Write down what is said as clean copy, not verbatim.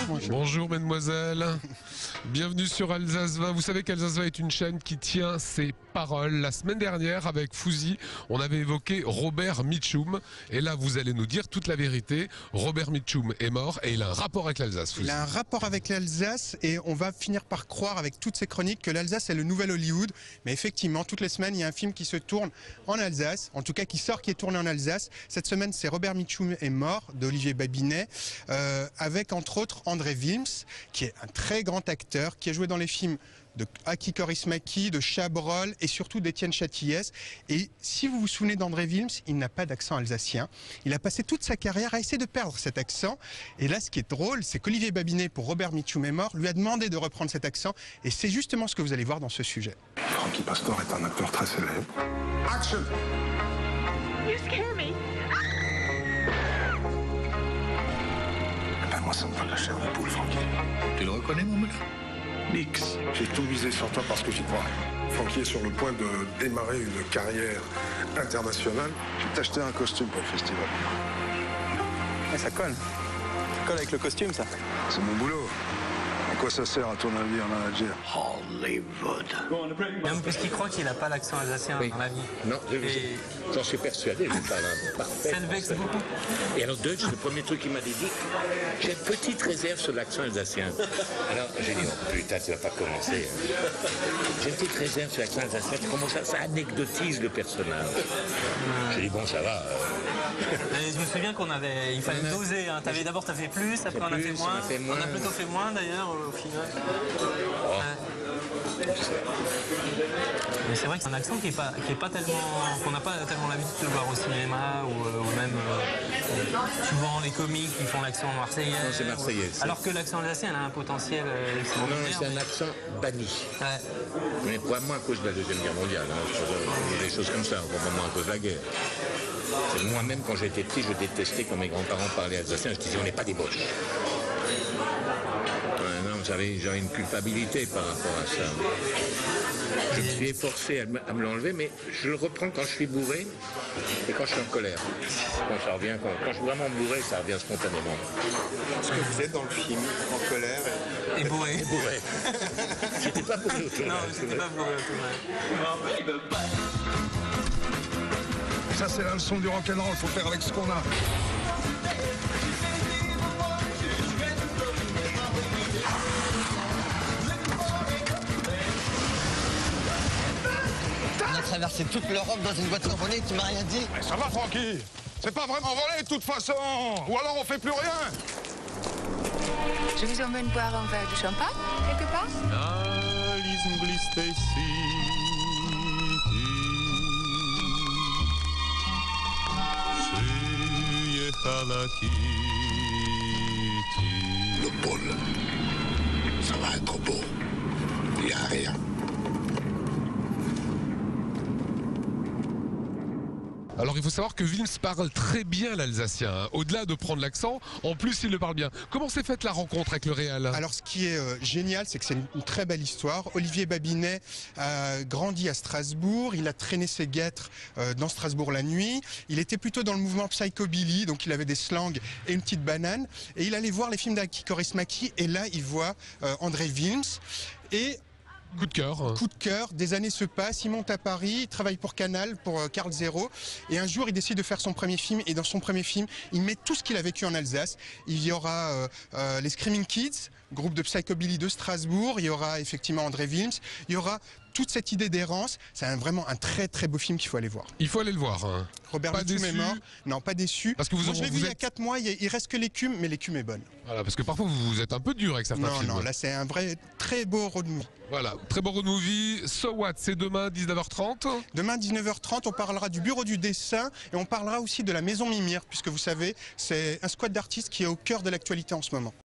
Bonjour mesdemoiselles, bienvenue sur Alsace 20. Vous savez qu'Alsace 20 est une chaîne qui tient ses paroles. La semaine dernière avec Fouzi, on avait évoqué Robert Mitchum. Et là vous allez nous dire toute la vérité. Robert Mitchum est mort et il a un rapport avec l'Alsace. Il a un rapport avec l'Alsace et on va finir par croire avec toutes ces chroniques que l'Alsace est le nouvel Hollywood. Mais effectivement, toutes les semaines il y a un film qui se tourne en Alsace, en tout cas qui sort, qui est tourné en Alsace. Cette semaine c'est Robert Mitchum est mort d'Olivier Babinet, avec entre autres André Wilms, qui est un très grand acteur, qui a joué dans les films de Aki Kaurismäki, de Chabrol et surtout d'Étienne Châtillès. Et si vous vous souvenez d'André Wilms, il n'a pas d'accent alsacien. Il a passé toute sa carrière à essayer de perdre cet accent. Et là, ce qui est drôle, c'est qu'Olivier Babinet, pour Robert Mitchum est mort, lui a demandé de reprendre cet accent. Et c'est justement ce que vous allez voir dans ce sujet. Frankie Pastor est un acteur très célèbre. Action! You scare me. Ben moi, ça me donne la chair de poule, Frankie. Tu le reconnais, mon moulin? Nix. J'ai tout misé sur toi parce que j'y crois. Francky est sur le point de démarrer une carrière internationale. Je vais t'acheter un costume pour le festival. Ouais, ça colle. Ça colle avec le costume, ça. C'est mon boulot. À quoi ça sert, à ton avis, en manager? Hollywood. Même parce qu'il croit qu'il n'a pas l'accent alsacien dans la vie. Non, j'en suis persuadé, je parle parfait. Ça le vexe beaucoup. Et alors, Deutsch, le premier truc qu'il m'a dit, j'ai une petite réserve sur l'accent alsacien. Alors, j'ai dit, oh putain, tu vas pas commencer. J'ai une petite réserve sur l'accent alsacien, tu commences ça anecdotise le personnage. J'ai dit, bon, ça va. Et je me souviens il fallait doser. Hein. D'abord, t'as fait plus, après on a fait moins. On a plutôt fait moins, d'ailleurs, au final. Oh. Ouais. Mais c'est vrai que c'est un accent qui est pas tellement, qu'on n'a pas tellement l'habitude de le voir au cinéma ou même souvent les comiques qui font l'accent marseillais. Non, c'est marseillais. Alors que l'accent alsacien a un potentiel Non, extraordinaire. c'est un accent banni. Ouais. Mais probablement à cause de la Deuxième Guerre mondiale. Hein, des choses comme ça, probablement à cause de la guerre. Moi-même, quand j'étais petit, je détestais quand mes grands-parents parlaient alsacien. Je disais, on n'est pas des boches. Non, j'avais une culpabilité par rapport à ça. Je me suis efforcé à me l'enlever, mais je le reprends quand je suis bourré et quand je suis en colère. Quand ça revient, quand je suis vraiment bourré, ça revient spontanément. Ce que vous êtes dans le film, en colère. Et bourré. Bourré. J'étais pas bourré au tournage. Non, j'étais pas bourré au tournage. Ça, c'est la leçon du rock'n'roll. Faut faire avec ce qu'on a. On a traversé toute l'Europe dans une voiture volée, tu m'as rien dit? Mais ça va, Francky? C'est pas vraiment volé, de toute façon. Ou alors on fait plus rien. Je vous emmène boire un verre de champagne, quelque part? Le pôle, ça va être beau. Il n'y a rien. Alors il faut savoir que Wilms parle très bien l'alsacien. Hein. Au-delà de prendre l'accent, en plus il le parle bien. Comment s'est faite la rencontre avec le réal? Alors ce qui est génial, c'est que c'est une très belle histoire. Olivier Babinet a grandi à Strasbourg, il a traîné ses guêtres dans Strasbourg la nuit. Il était plutôt dans le mouvement psychobilly, donc il avait des slangs et une petite banane. Et il allait voir les films d'Aki Kaurismäki et là il voit André Wilms. Et Coup de cœur. coup de cœur, des années se passent, il monte à Paris, il travaille pour Canal, pour Carl Zero, et un jour il décide de faire son premier film, et dans son premier film, il met tout ce qu'il a vécu en Alsace. Il y aura les Screaming Kids, groupe de psychobilly de Strasbourg, il y aura effectivement André Wilms, il y aura toute cette idée d'errance. C'est vraiment un très très beau film qu'il faut aller voir. Il faut aller le voir. Hein. Robert Mitchum est mort. Non, pas déçu. Parce que Moi, je l'ai vu il y a 4 mois, il reste que l'écume, mais l'écume est bonne. Voilà, parce que parfois vous êtes un peu dur avec certains films. Non, là c'est un vrai très beau road movie. Voilà, très beau road movie. So What, c'est demain 19h30. Demain 19h30, on parlera du bureau du dessin et on parlera aussi de la Maison Mimir, puisque vous savez, c'est un squad d'artistes qui est au cœur de l'actualité en ce moment.